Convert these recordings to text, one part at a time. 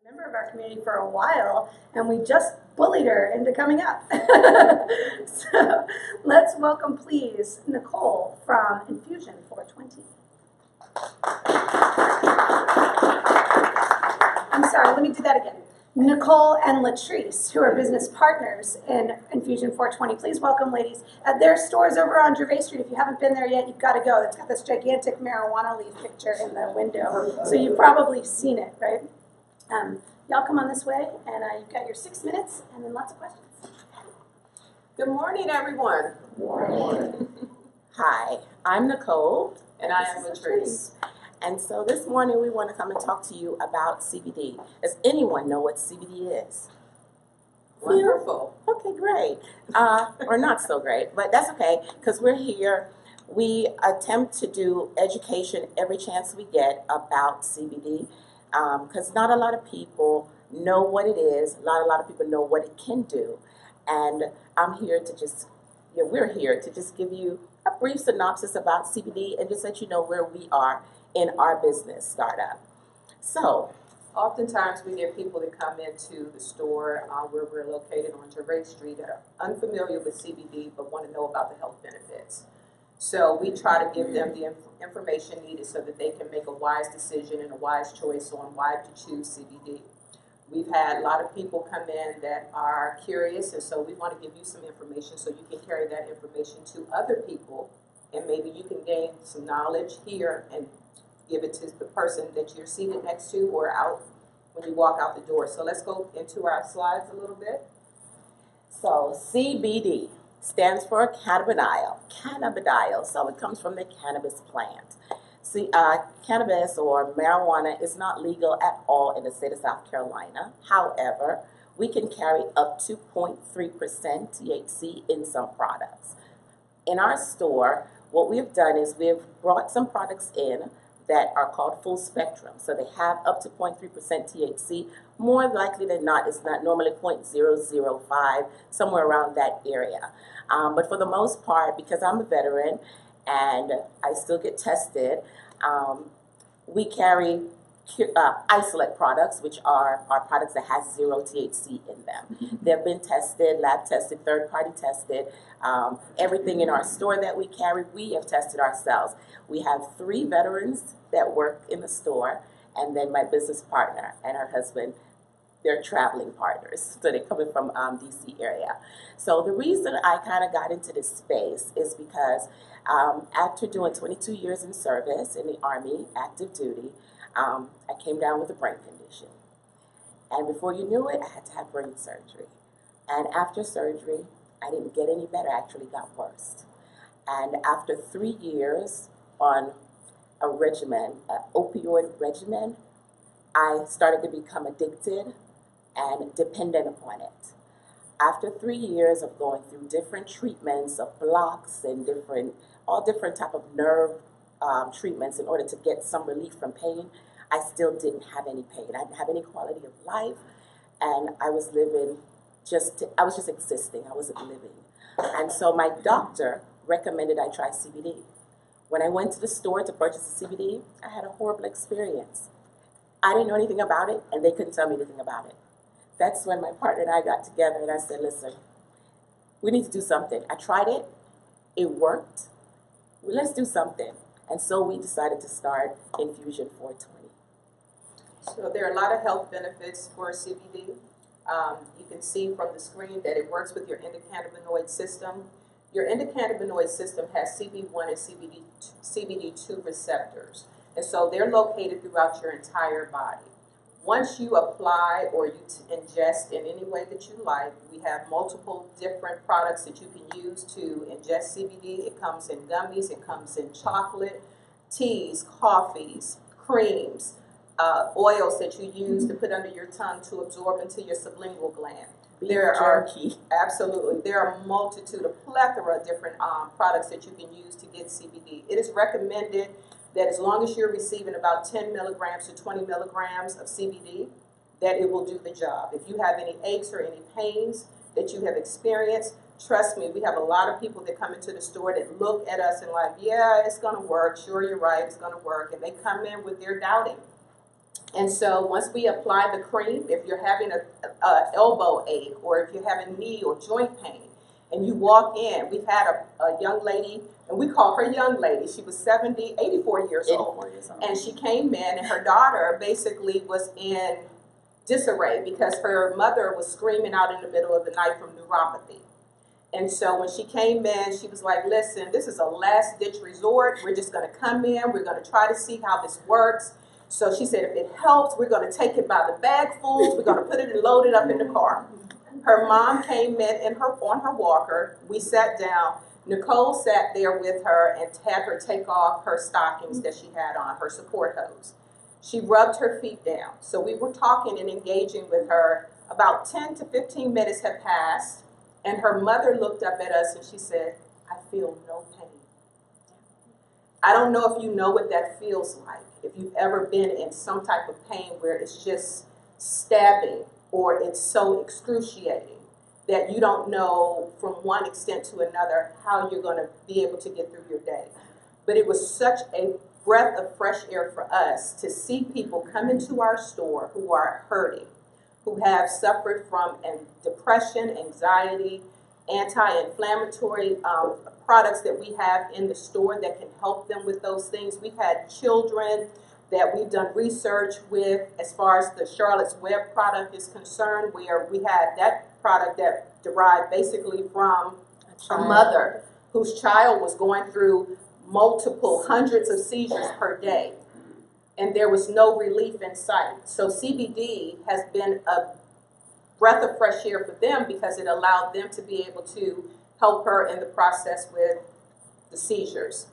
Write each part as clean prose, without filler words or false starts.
Member of our community for a while, and we just bullied her into coming up. So let's welcome, please, Nicole from Infusion420. I'm sorry, let me do that again. Nicole and Latrice, who are business partners in Infusion420. Please welcome, ladies. Their store's over on Gervais Street. If you haven't been there yet, you've got to go. It's got this gigantic marijuana leaf picture in the window, so you've probably seen it, right? Y'all come on this way, and you've got your 6 minutes, and then lots of questions. Good morning, everyone. Good morning. Hi, I'm Nicole. And I am Latrice. And so this morning we want to come and talk to you about CBD. Does anyone know what CBD is? Wonderful. Okay, great. Or not so great, but that's okay, because we're here. We attempt to do education every chance we get about CBD. Because not a lot of people know what it is. A lot of people know what it can do. And I'm here to just, we're here to just give you a brief synopsis about CBD and just let you know where we are in our business startup. So, Oftentimes we get people that come into the store where we're located on Gervais Street that are unfamiliar with CBD but want to know about the health benefits. So we try to give them the information needed so that they can make a wise decision and a wise choice on why to choose CBD. We've had a lot of people come in that are curious, and so we want to give you some information so you can carry that information to other people, and maybe you can gain some knowledge here and give it to the person that you're seated next to or out when you walk out the door. So let's go into our slides a little bit. so CBD stands for cannabidiol. Cannabidiol, so it comes from the cannabis plant. See, cannabis or marijuana is not legal at all in the state of South Carolina. However, we can carry up to 0.3% THC in some products. In our store, what we've done is we've brought some products in that are called full spectrum. So they have up to 0.3% THC. More likely than not, it's not normally 0.005, somewhere around that area. But for the most part, because I'm a veteran and I still get tested, we carry isolate products, which are products that have 0 THC in them. They've been tested, lab tested, third party tested. Everything in our store that we carry, we have tested ourselves. We have 3 veterans that work in the store, and then my business partner and her husband. They're traveling partners, so they're coming from DC area. So the reason I kind of got into this space is because after doing 22 years in service in the Army, active duty, I came down with a brain condition. And before you knew it, I had to have brain surgery. And after surgery, I didn't get any better, I actually got worse. And after 3 years on a regimen, an opioid regimen, I started to become addicted and dependent upon it. After 3 years of going through different treatments of blocks and all different type of nerve treatments in order to get some relief from pain, I still didn't have any pain. I didn't have any quality of life, and I was living I was just existing. I wasn't living. And so my doctor recommended I try CBD. When I went to the store to purchase the CBD, I had a horrible experience. I didn't know anything about it, and they couldn't tell me anything about it. That's when my partner and I got together, and I said, listen, we need to do something. I tried it. It worked. Well, let's do something. And so we decided to start Infusion420. So there are a lot of health benefits for CBD. You can see from the screen that it works with your endocannabinoid system. Your endocannabinoid system has CB1 and CBD2 receptors. And so they're located throughout your entire body. Once you apply or you ingest in any way that you like, we have multiple different products that you can use to ingest CBD. It comes in gummies, it comes in chocolate, teas, coffees, creams, oils that you use to put under your tongue to absorb into your sublingual gland. There are a multitude, a plethora of different products that you can use to get CBD. It is recommended that as long as you're receiving about 10 milligrams to 20 milligrams of CBD, that it will do the job. If you have any aches or any pains that you have experienced, trust me, we have a lot of people that come into the store that look at us and like, yeah, it's going to work. Sure, you're right, it's going to work. And they come in with their doubting. And so once we apply the cream, if you're having a elbow ache or if you're having knee or joint pain, and you walk in, we've had a young lady, and we call her young lady. She was 84 years old. And she came in, and her daughter basically was in disarray because her mother was screaming out in the middle of the night from neuropathy. And so when she came in, she was like, listen, this is a last ditch resort. We're just going to come in. We're going to try to see how this works. So she said, if it helps, we're going to take it by the bagfuls. We're going to put it and load it up in the car. Her mom came in on her walker. We sat down. Nicole sat there with her and had her take off her stockings that she had on, her support hose. She rubbed her feet down. So we were talking and engaging with her. About 10 to 15 minutes had passed, and her mother looked up at us and she said, I feel no pain. I don't know if you know what that feels like, if you've ever been in some type of pain where it's just stabbing or it's so excruciating that you don't know from one extent to another how you're going to be able to get through your day. But it was such a breath of fresh air for us to see people come into our store who are hurting, who have suffered from depression, anxiety, anti-inflammatory products that we have in the store that can help them with those things. We've had children that we've done research with as far as the Charlotte's Web product is concerned, where we had that product that derived basically from a mother whose child was going through multiple hundreds of seizures per day, and there was no relief in sight. So CBD has been a breath of fresh air for them because it allowed them to be able to help her in the process with the seizures.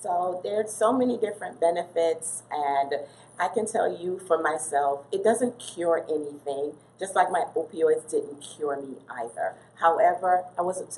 So there's so many different benefits, and I can tell you for myself, it doesn't cure anything, just like my opioids didn't cure me either. However,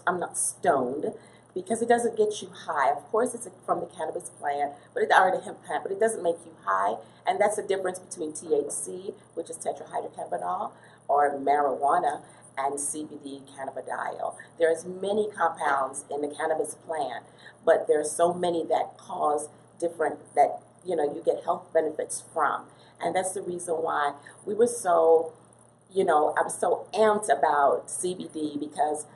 I'm not stoned because it doesn't get you high. Of course, it's from the cannabis plant, or the hemp plant, but it doesn't make you high, and that's the difference between THC, which is tetrahydrocannabinol, or marijuana, and CBD cannabidiol. There's many compounds in the cannabis plant, but there's so many that cause different, that you get health benefits from. And that's the reason why we were so, I was so amped about CBD, because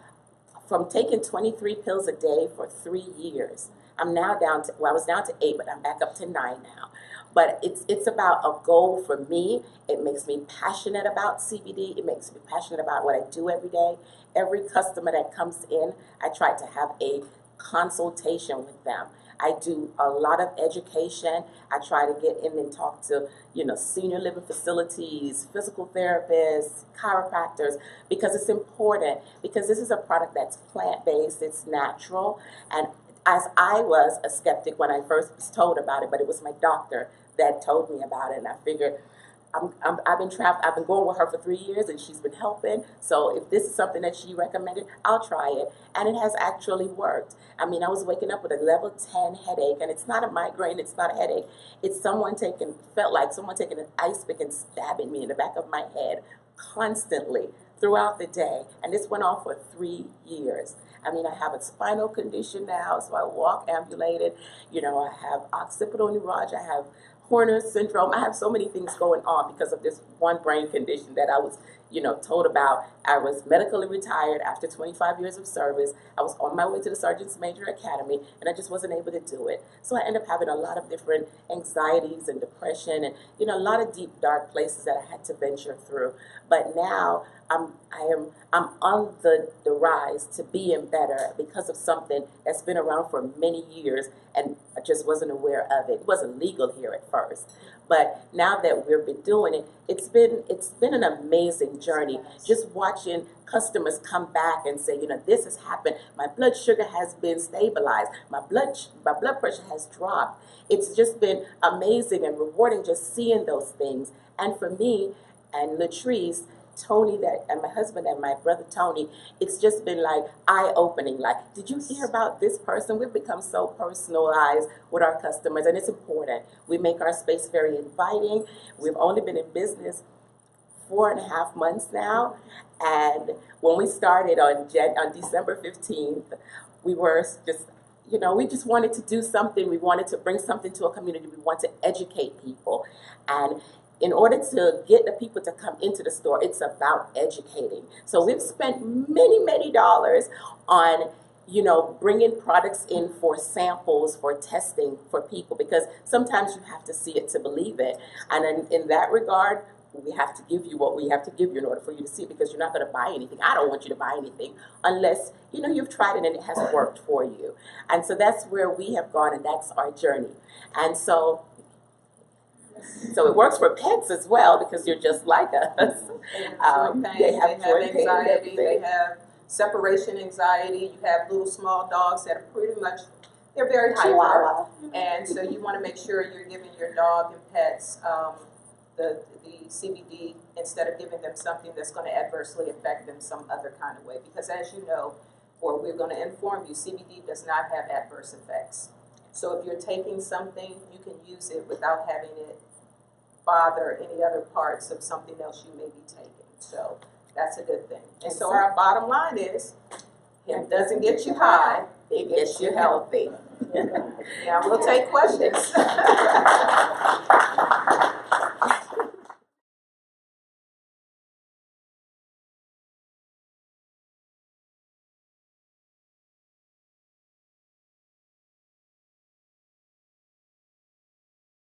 from taking 23 pills a day for 3 years, I'm now down to, I was down to 8, but I'm back up to 9 now. But it's about a goal for me. It makes me passionate about CBD. It makes me passionate about what I do every day. Every customer that comes in, I try to have a consultation with them. I do a lot of education. I try to get in and talk to, senior living facilities, physical therapists, chiropractors, because it's important, because this is a product that's plant-based, it's natural. And as I was a skeptic when I first was told about it, but it was my doctor that told me about it, and I figured, I've been going with her for 3 years, and she's been helping. So if this is something that she recommended, I'll try it. And it has actually worked. I mean, I was waking up with a level 10 headache, and it's not a migraine, it's not a headache. It's felt like someone taking an ice pick and stabbing me in the back of my head constantly throughout the day. And this went on for 3 years. I mean, I have a spinal condition now, so I walk ambulated. I have occipital neuralgia, I have Horner syndrome. I have so many things going on because of this one brain condition that I was, told about. I was medically retired after 25 years of service. I was on my way to the Sergeant's Major Academy, and I just wasn't able to do it. So I ended up having a lot of different anxieties and depression, and a lot of deep, dark places that I had to venture through. But now I'm on the rise to being better because of something that's been around for many years, and I just wasn't aware of it. It wasn't legal here at first, but now that we've been doing it, it's been an amazing journey. Just watching customers come back and say, this has happened. My blood sugar has been stabilized. My blood pressure has dropped. It's just been amazing and rewarding just seeing those things. And for me and Latrice, Tony, and my husband and my brother Tony, it's just been like eye-opening. Like, did you hear about this person? We've become so personalized with our customers, and it's important. We make our space very inviting. We've only been in business 4.5 months now, and when we started on December 15th, we were just, you know, we just wanted to do something. We wanted to bring something to a community. We want to educate people. And in order to get the people to come into the store, it's about educating. So we've spent many, many dollars on, you know, bringing products in for samples, for testing for people, because sometimes you have to see it to believe it. And in that regard, we have to give you what we have to give you in order for you to see it, because you're not going to buy anything. I don't want you to buy anything unless, you know, you've tried it and it has worked for you. And so that's where we have gone, and that's our journey. And so it works for pets as well, because you're just like us. They have anxiety, they have separation anxiety. You have little small dogs that are pretty much, they're very hyper. And so you want to make sure you're giving your dog and pets the CBD instead of giving them something that's going to adversely affect them some other kind of way. Because as you know, or we're going to inform you, CBD does not have adverse effects. So if you're taking something, you can use it without having it bother any other parts of something else you may be taking. So that's a good thing. And so our bottom line is, it doesn't get you high, it gets you healthy. Now we'll take questions.